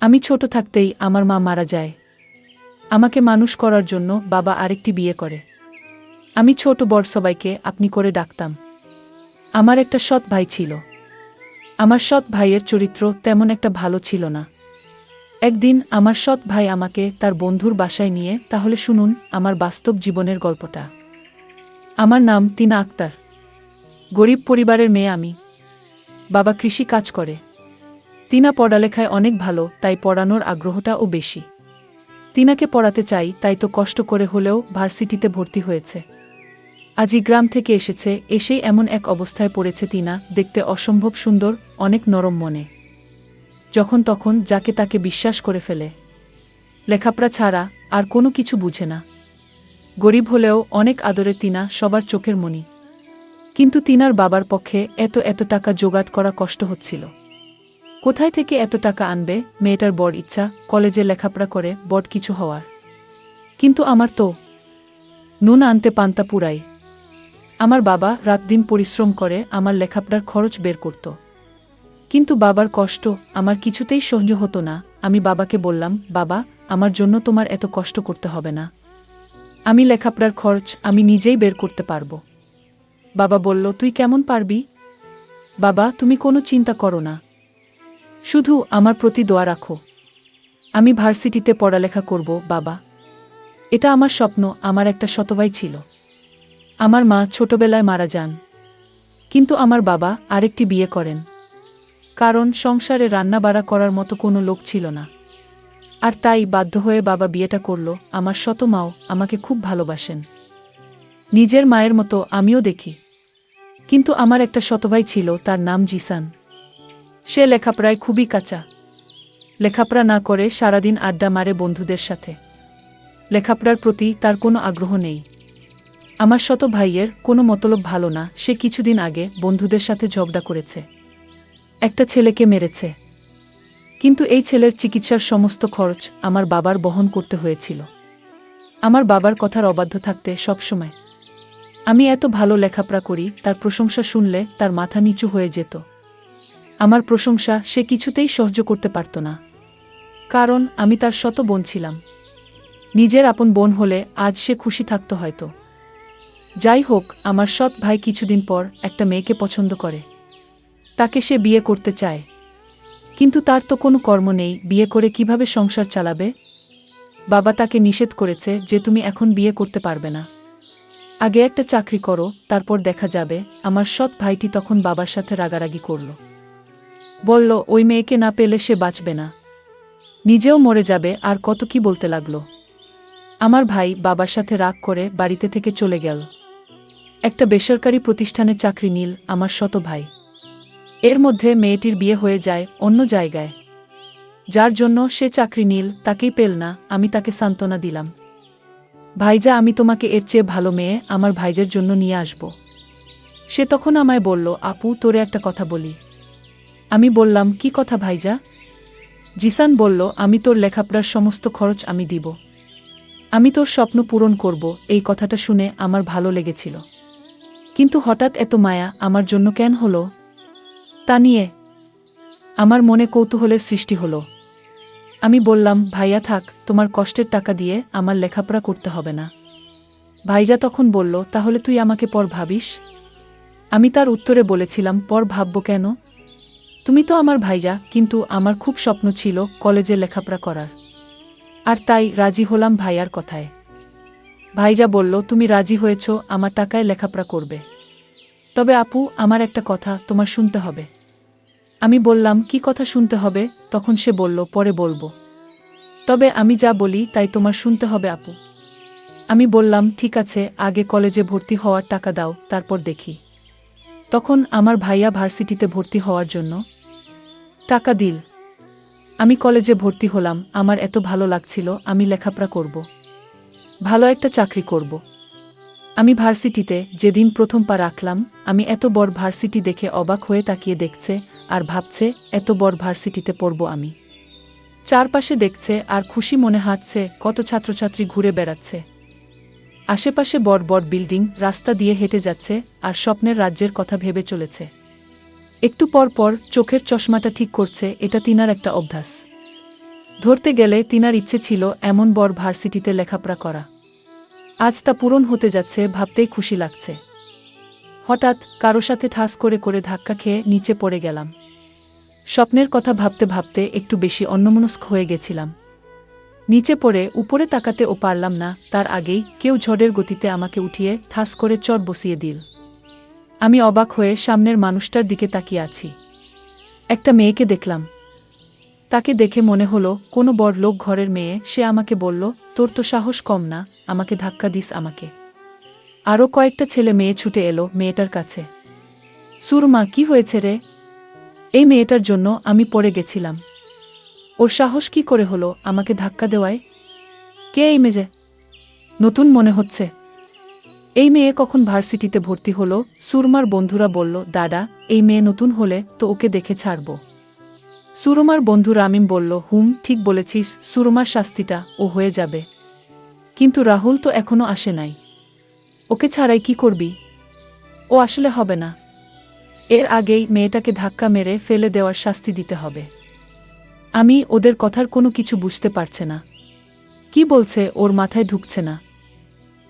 আমি ছোট থাকতেই আমার মা মারা যায়। আমাকে মানুষ করার জন্য বাবা আরেকটি বিয়ে করে। আমি ছোট বড় সবাইকে আপনি করে ডাকতাম। আমার একটা সৎ ভাই ছিল। আমার সৎ ভাইয়ের চরিত্র তেমন একটা ভালো ছিল না। একদিন আমার সৎ ভাই আমাকে তার বন্ধুর বাসায় নিয়ে, তাহলে শুনুন আমার বাস্তব জীবনের গল্পটা। আমার নাম তিনা আক্তার। গরিব পরিবারের মেয়ে আমি। বাবা কৃষি কাজ করে। তিনা পড়ালেখায় অনেক ভালো, তাই পড়ানোর আগ্রহটাও বেশি। তিনাকে পড়াতে চাই, তাই তো কষ্ট করে হলেও ভার্সিটিতে ভর্তি হয়েছে। আজই গ্রাম থেকে এসেছে, এসেই এমন এক অবস্থায় পড়েছে তিনা, দেখতে অসম্ভব সুন্দর, অনেক নরম মনে। যখন তখন যাকে তাকে বিশ্বাস করে ফেলে। লেখাপড়া ছাড়া আর কোনো কিছু বুঝে না। গরিব হলেও অনেক আদরের তিনা, সবার চোখের মণি। কিন্তু তিনার বাবার পক্ষে এত টাকা জোগাড় করা কষ্ট হচ্ছিল। কোথায় থেকে এত টাকা আনবে? মেয়েটার বড় ইচ্ছা কলেজে লেখাপড়া করে বড় কিছু হওয়ার। কিন্তু আমার তো নুন আনতে পান্তা পুরাই। আমার বাবা রাত দিন পরিশ্রম করে আমার লেখাপড়ার খরচ বের করত। কিন্তু বাবার কষ্ট আমার কিছুতেই সহ্য হতো না। আমি বাবাকে বললাম, বাবা, আমার জন্য তোমার এত কষ্ট করতে হবে না। আমি লেখাপড়ার খরচ আমি নিজেই বের করতে পারবো। বাবা বলল, তুই কেমন পারবি? বাবা, তুমি কোনো চিন্তা করো না, শুধু আমার প্রতি দোয়া রাখো। আমি ভার্সিটিতে পড়ালেখা করব বাবা। এটা আমার স্বপ্ন। আমার একটা সৎভাই ছিল। আমার মা ছোটবেলায় মারা যান। কিন্তু আমার বাবা আরেকটি বিয়ে করেন। কারণ সংসারে রান্নাবাড়া করার মতো কোনো লোক ছিল না। আর তাই বাধ্য হয়ে বাবা বিয়েটা করল। আমার সৎ মাও আমাকে খুব ভালোবাসেন। নিজের মায়ের মতো আমিও দেখি। কিন্তু আমার একটা সৎভাই ছিল, তার নাম জিসান। সে লেখাপড়ায় খুবই কাঁচা। লেখাপড়া না করে সারাদিন আড্ডা মারে বন্ধুদের সাথে। লেখাপড়ার প্রতি তার কোনো আগ্রহ নেই। আমার সৎ ভাইয়ের কোনো মতলব ভালো না। সে কিছুদিন আগে বন্ধুদের সাথে ঝগড়া করেছে, একটা ছেলেকে মেরেছে। কিন্তু এই ছেলের চিকিৎসার সমস্ত খরচ আমার বাবার বহন করতে হয়েছিল। আমার বাবার কথার অবাধ্য থাকতে সবসময়। আমি এত ভালো লেখাপড়া করি, তার প্রশংসা শুনলে তার মাথা নিচু হয়ে যেত। আমার প্রশংসা সে কিছুতেই সহ্য করতে পারত না। কারণ আমি তার সৎ বোন ছিলাম। নিজের আপন বোন হলে আজ সে খুশি থাকত হয়তো। যাই হোক, আমার সৎ ভাই কিছুদিন পর একটা মেয়েকে পছন্দ করে। তাকে সে বিয়ে করতে চায়। কিন্তু তার তো কোনো কর্ম নেই, বিয়ে করে কিভাবে সংসার চালাবে? বাবা তাকে নিষেধ করেছে যে তুমি এখন বিয়ে করতে পারবে না, আগে একটা চাকরি করো, তারপর দেখা যাবে। আমার সৎ ভাইটি তখন বাবার সাথে রাগারাগি করল। বলল, ওই মেয়েকে না পেলে সে বাঁচবে না, নিজেও মরে যাবে, আর কত কি বলতে লাগলো। আমার ভাই বাবার সাথে রাগ করে বাড়িতে থেকে চলে গেল। একটা বেসরকারি প্রতিষ্ঠানে চাকরি নিল আমার সৎ ভাই। এর মধ্যে মেয়েটির বিয়ে হয়ে যায় অন্য জায়গায়। যার জন্য সে চাকরি নিল তাকেই পেল না। আমি তাকে সান্ত্বনা দিলাম, ভাইজা, আমি তোমাকে এর চেয়ে ভালো মেয়ে আমার ভাইদের জন্য নিয়ে আসব। সে তখন আমায় বলল, আপু, তোরে একটা কথা বলি। আমি বললাম, কি কথা ভাইজা? জিসান বলল, আমি তোর লেখাপড়ার সমস্ত খরচ আমি দিব। আমি তোর স্বপ্ন পূরণ করব। এই কথাটা শুনে আমার ভালো লেগেছিল। কিন্তু হঠাৎ এত মায়া আমার জন্য কেন হলো? তা নিয়ে আমার মনে কৌতূহলের সৃষ্টি হলো। আমি বললাম, ভাইয়া থাক, তোমার কষ্টের টাকা দিয়ে আমার লেখাপড়া করতে হবে না। ভাইজা তখন বলল, তাহলে তুই আমাকে পর ভাবিস? আমি তার উত্তরে বলেছিলাম, পর ভাবব কেন? তুমি তো আমার ভাইজা। কিন্তু আমার খুব স্বপ্ন ছিল কলেজে লেখাপড়া করার। আর তাই রাজি হলাম ভাইয়ার কথায়। ভাইজা বলল, তুমি রাজি হয়েছ আমার টাকায় লেখাপড়া করবে। তবে আপু, আমার একটা কথা তোমার শুনতে হবে। আমি বললাম, কি কথা শুনতে হবে? তখন সে বলল, পরে বলবো। তবে আমি যা বলি তাই তোমার শুনতে হবে আপু। আমি বললাম, ঠিক আছে, আগে কলেজে ভর্তি হওয়ার টাকা দাও, তারপর দেখি। তখন আমার ভাইয়া ভার্সিটিতে ভর্তি হওয়ার জন্য টাকা দিল। আমি কলেজে ভর্তি হলাম। আমার এত ভালো লাগছিল, আমি লেখাপড়া করব, ভালো একটা চাকরি করব। আমি ভার্সিটিতে যেদিন প্রথম পা রাখলাম, আমি এত বড় ভার্সিটি দেখে অবাক হয়ে তাকিয়ে দেখছে আর ভাবছে, এত বড় ভার্সিটিতে পড়ব আমি। চারপাশে দেখছে আর খুশি মনে হাঁটছে, কত ছাত্রছাত্রী ঘুরে বেড়াচ্ছে। আশেপাশে বড় বড় বিল্ডিং, রাস্তা দিয়ে হেঁটে যাচ্ছে আর স্বপ্নের রাজ্যের কথা ভেবে চলেছে। একটু পর পর চোখের চশমাটা ঠিক করছে। এটা তিনার একটা অভ্যাস। ধরতে গেলে তিনার ইচ্ছে ছিল এমন বড় ভার্সিটিতে লেখাপড়া করা। আজ তা পূরণ হতে যাচ্ছে ভাবতেই খুশি লাগছে। হঠাৎ কারো সাথে ঠাস করে করে ধাক্কা খেয়ে নিচে পড়ে গেলাম। স্বপ্নের কথা ভাবতে ভাবতে একটু বেশি অন্যমনস্ক হয়ে গেছিলাম। নিচে পড়ে উপরে তাকাতেও পারলাম না, তার আগেই কেউ ঝড়ের গতিতে আমাকে উঠিয়ে ঠাস করে চট বসিয়ে দিল। আমি অবাক হয়ে সামনের মানুষটার দিকে তাকিয়ে আছি। একটা মেয়েকে দেখলাম। তাকে দেখে মনে হলো কোনো বড় লোক ঘরের মেয়ে। সে আমাকে বলল, তোর তো সাহস কম না, আমাকে ধাক্কা দিস আমাকে। আরও কয়েকটা ছেলে মেয়ে ছুটে এলো মেয়েটার কাছে। সুরমা, কি হয়েছে রে? এই মেয়েটার জন্য আমি পড়ে গেছিলাম। ওর সাহস কি করে হলো আমাকে ধাক্কা দেওয়ায়? কে এই মেয়ে? নতুন মনে হচ্ছে। এই মেয়ে কখন ভার্সিটিতে ভর্তি হলো? সুরমার বন্ধুরা বলল, দাদা, এই মেয়ে নতুন হলে তো ওকে দেখে ছাড়ব। সুরমার বন্ধু রামিম বলল, ঠিক বলেছিস, সুরমার শাস্তিটা ও হয়ে যাবে। কিন্তু রাহুল তো এখনো আসে নাই। ওকে ছাড়াই কি করবি? ও আসলে হবে না। এর আগেই মেয়েটাকে ধাক্কা মেরে ফেলে দেওয়ার শাস্তি দিতে হবে। আমি ওদের কথার কোনো কিছু বুঝতে পারছে না। কি বলছে ওর মাথায় ঢুকছে না।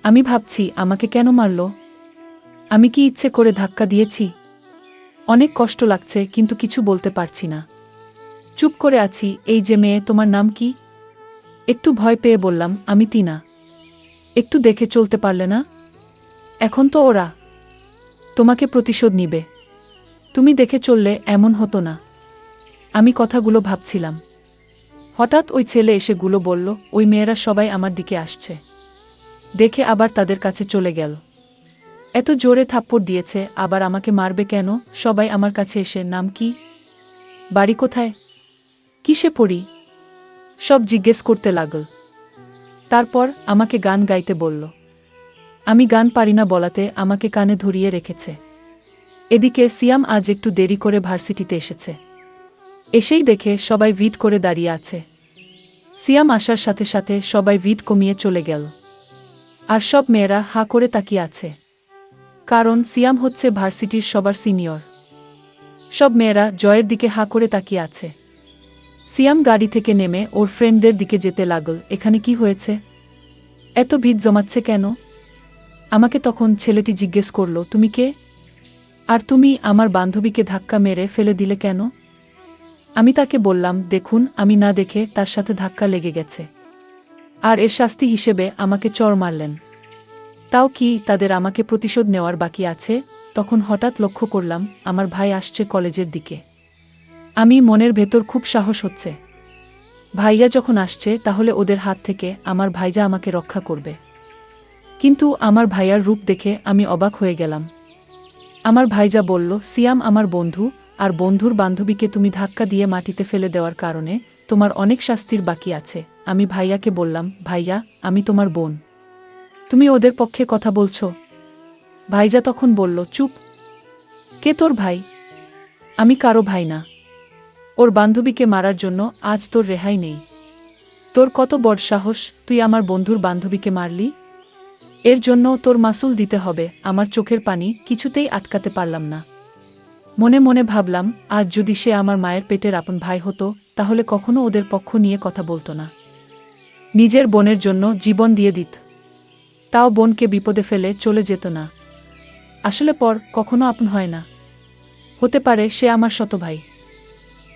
আমি ভাবছি আমাকে কেন মারল? আমি কি ইচ্ছে করে ধাক্কা দিয়েছি? অনেক কষ্ট লাগছে কিন্তু কিছু বলতে পারছি না। চুপ করে আছি। এই যে মেয়ে, তোমার নাম কি? একটু ভয় পেয়ে বললাম, আমি তিনা। একটু দেখে চলতে পারলে না? এখন তো ওরা তোমাকে প্রতিশোধ নিবে। তুমি দেখে চললে এমন হতো না। আমি কথাগুলো ভাবছিলাম। হঠাৎ ওই ছেলে এসে বলল, ওই মেয়েরা সবাই আমার দিকে আসছে। দেখে আবার তাদের কাছে চলে গেল। এত জোরে থাপ্পড় দিয়েছে, আবার আমাকে মারবে কেন? সবাই আমার কাছে এসে, নাম কি, বাড়ি কোথায়, কিসে পড়ি, সব জিজ্ঞেস করতে লাগল। তারপর আমাকে গান গাইতে বলল। আমি গান পারি না বলাতে আমাকে কানে ধরিয়ে রেখেছে। এদিকে সিয়াম আজ একটু দেরি করে ভার্সিটিতে এসেছে। এসেই দেখে সবাই ভিড় করে দাঁড়িয়ে আছে। সিয়াম আসার সাথে সাথে সবাই ভিড় কমিয়ে চলে গেল। আর সব মেয়েরা হা করে তাকিয়ে আছে। কারণ সিয়াম হচ্ছে ভার্সিটির সবার সিনিয়র। সব মেয়েরা জয়ের দিকে হা করে তাকিয়ে আছে। সিয়াম গাড়ি থেকে নেমে ওর ফ্রেন্ডদের দিকে যেতে লাগল। এখানে কি হয়েছে? এত ভিড় জমাচ্ছে কেন? আমাকে তখন ছেলেটি জিজ্ঞেস করল, তুমি কে? আর তুমি আমার বান্ধবীকে ধাক্কা মেরে ফেলে দিলে কেন? আমি তাকে বললাম, দেখুন, আমি না দেখে তার সাথে ধাক্কা লেগে গেছে। আর এর শাস্তি হিসেবে আমাকে চড় মারলেন। তাও কি তাদের আমাকে প্রতিশোধ নেওয়ার বাকি আছে? তখন হঠাৎ লক্ষ্য করলাম আমার ভাই আসছে কলেজের দিকে। আমি মনের ভেতর খুব সাহস হচ্ছে। ভাইয়া যখন আসছে তাহলে ওদের হাত থেকে আমার ভাইজা আমাকে রক্ষা করবে। কিন্তু আমার ভাইয়ার রূপ দেখে আমি অবাক হয়ে গেলাম। আমার ভাইজা বলল, সিয়াম আমার বন্ধু, আর বন্ধুর বান্ধবীকে তুমি ধাক্কা দিয়ে মাটিতে ফেলে দেওয়ার কারণে তোমার অনেক শাস্তির বাকি আছে। আমি ভাইয়াকে বললাম, ভাইয়া, আমি তোমার বোন, তুমি ওদের পক্ষে কথা বলছো? ভাইজা তখন বলল, চুপ। কে তোর ভাই? আমি কারো ভাই না। ওর বান্ধবীকে মারার জন্য আজ তোর রেহাই নেই। তোর কত বড় সাহস, তুই আমার বন্ধুর বান্ধবীকে মারলি? এর জন্য তোর মাসুল দিতে হবে। আমার চোখের পানি কিছুতেই আটকাতে পারলাম না। মনে মনে ভাবলাম, আজ যদি সে আমার মায়ের পেটের আপন ভাই হতো তাহলে কখনো ওদের পক্ষ নিয়ে কথা বলতো না। নিজের বোনের জন্য জীবন দিয়ে দিত। তাও বোনকে বিপদে ফেলে চলে যেত না। আসলে পর কখনো আপন হয় না। হতে পারে সে আমার সৎ ভাই।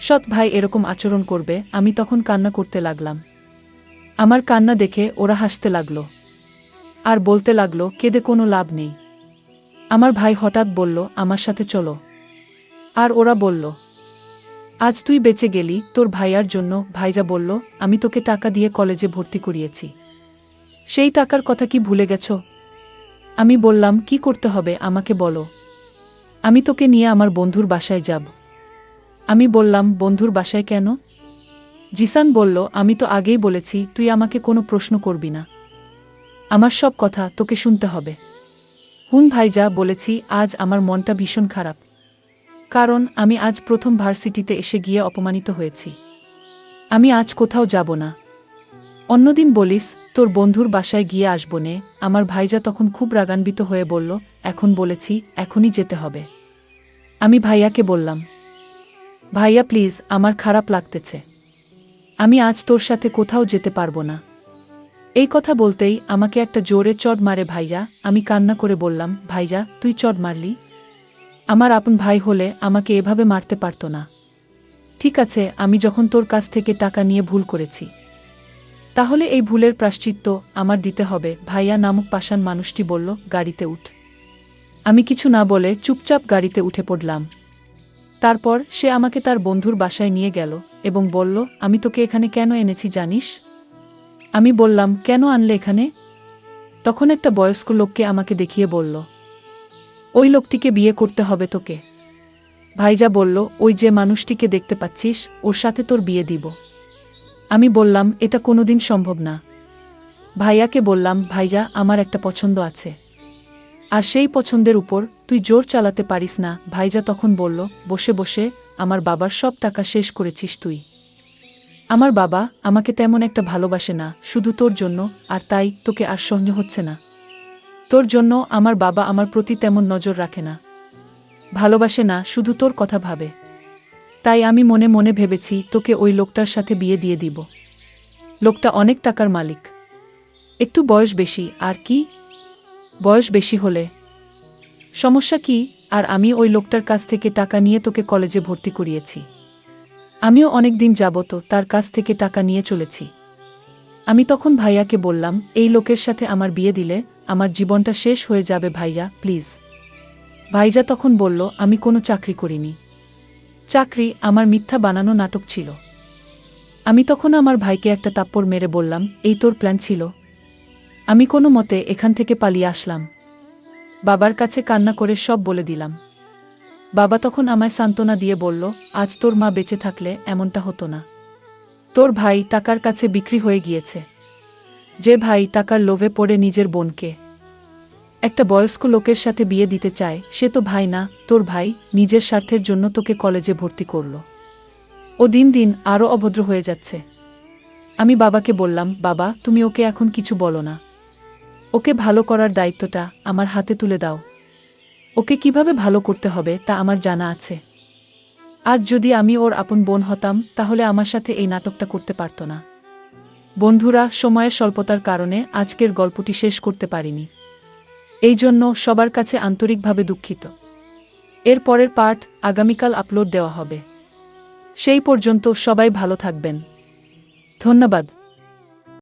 সৎ ভাই এরকম আচরণ করবে? আমি তখন কান্না করতে লাগলাম। আমার কান্না দেখে ওরা হাসতে লাগলো আর বলতে লাগলো, কেঁদে কোনো লাভ নেই। আমার ভাই হঠাৎ বলল, আমার সাথে চলো। আর ওরা বলল, আজ তুই বেঁচে গেলি তোর ভাইয়ার জন্য। ভাইজা বলল, আমি তোকে টাকা দিয়ে কলেজে ভর্তি করিয়েছি, সেই টাকার কথা কি ভুলে গেছ? আমি বললাম, কি করতে হবে আমাকে বলো, আমি তোকে নিয়ে আমার বন্ধুর বাসায় যাব। আমি বললাম, বন্ধুর বাসায় কেন? জিসান বলল, আমি তো আগেই বলেছি তুই আমাকে কোনো প্রশ্ন করবি না। আমার সব কথা তোকে শুনতে হবে। ভাইজা, বলেছি আজ আমার মনটা ভীষণ খারাপ। কারণ আমি আজ প্রথম ভার্সিটিতে এসে গিয়ে অপমানিত হয়েছি। আমি আজ কোথাও যাব না। অন্যদিন বলিস তোর বন্ধুর বাসায় গিয়ে আসবো নে। আমার ভাইজা তখন খুব রাগান্বিত হয়ে বলল, এখন বলেছি, এখনই যেতে হবে। আমি ভাইয়াকে বললাম, ভাইয়া প্লিজ, আমার খারাপ লাগতেছে। আমি আজ তোর সাথে কোথাও যেতে পারবো না। এই কথা বলতেই আমাকে একটা জোরে চড় মারে ভাইয়া। আমি কান্না করে বললাম, ভাইয়া তুই চড় মারলি? আমার আপন ভাই হলে আমাকে এভাবে মারতে পারতো না। ঠিক আছে, আমি যখন তোর কাছ থেকে টাকা নিয়ে ভুল করেছি, তাহলে এই ভুলের প্রায়শ্চিত্ত আমার দিতে হবে। ভাইয়া নামক পাষাণ মানুষটি বলল, গাড়িতে উঠ। আমি কিছু না বলে চুপচাপ গাড়িতে উঠে পড়লাম। তারপর সে আমাকে তার বন্ধুর বাসায় নিয়ে গেল এবং বলল, আমি তোকে এখানে কেন এনেছি জানিস? আমি বললাম, কেন আনলে এখানে? তখন একটা বয়স্ক লোককে আমাকে দেখিয়ে বলল, ওই লোকটিকে বিয়ে করতে হবে তোকে। ভাইজা বলল, ওই যে মানুষটিকে দেখতে পাচ্ছিস, ওর সাথে তোর বিয়ে দিব। আমি বললাম, এটা কোনোদিন সম্ভব না। ভাইয়াকে বললাম, ভাইজা আমার একটা পছন্দ আছে, আর সেই পছন্দের উপর তুই জোর চালাতে পারিস না। ভাইজা তখন বলল, বসে বসে আমার বাবার সব টাকা শেষ করেছিস তুই। আমার বাবা আমাকে তেমন একটা ভালোবাসে না, শুধু তোর জন্য, আর তাই তোকে আর সহ্য হচ্ছে না। তোর জন্য আমার বাবা আমার প্রতি তেমন নজর রাখে না, ভালোবাসে না, শুধু তোর কথা ভাবে। তাই আমি মনে মনে ভেবেছি তোকে ওই লোকটার সাথে বিয়ে দিয়ে দিব। লোকটা অনেক টাকার মালিক, একটু বয়স বেশি। আর কি, বয়স বেশি হলে সমস্যা কি? আর আমি ওই লোকটার কাছ থেকে টাকা নিয়ে তোকে কলেজে ভর্তি করিয়েছি। আমিও অনেক দিন যাবত তার কাছ থেকে টাকা নিয়ে চলেছি। আমি তখন ভাইয়াকে বললাম, এই লোকের সাথে আমার বিয়ে দিলে আমার জীবনটা শেষ হয়ে যাবে ভাইয়া, প্লিজ। ভাইজা তখন বলল, আমি কোনো চাকরি করিনি। চাকরি আমার মিথ্যা বানানো নাটক ছিল। আমি তখন আমার ভাইকে একটা তাপ্পড় মেরে বললাম, এই তোর প্ল্যান ছিল? আমি কোনো মতে এখান থেকে পালিয়ে আসলাম। বাবার কাছে কান্না করে সব বলে দিলাম। বাবা তখন আমায় সান্ত্বনা দিয়ে বলল, আজ তোর মা বেঁচে থাকলে এমনটা হতো না। তোর ভাই টাকার কাছে বিক্রি হয়ে গিয়েছে। যে ভাই টাকার লোভে পড়ে নিজের বোনকে একটা বয়স্ক লোকের সাথে বিয়ে দিতে চায়, সে তো ভাই না। তোর ভাই নিজের স্বার্থের জন্য তোকে কলেজে ভর্তি করল। ও দিন দিন আরও অভদ্র হয়ে যাচ্ছে। আমি বাবাকে বললাম, বাবা তুমি ওকে এখন কিছু বলো না। ওকে ভালো করার দায়িত্বটা আমার হাতে তুলে দাও। ওকে কিভাবে ভালো করতে হবে তা আমার জানা আছে। আজ যদি আমি ওর আপন বোন হতাম, তাহলে আমার সাথে এই নাটকটা করতে পারত না। বন্ধুরা, সময়ের স্বল্পতার কারণে আজকের গল্পটি শেষ করতে পারিনি। এই জন্য সবার কাছে আন্তরিকভাবে দুঃখিত। এর পরের পার্ট আগামীকাল আপলোড দেওয়া হবে। সেই পর্যন্ত সবাই ভালো থাকবেন। ধন্যবাদ।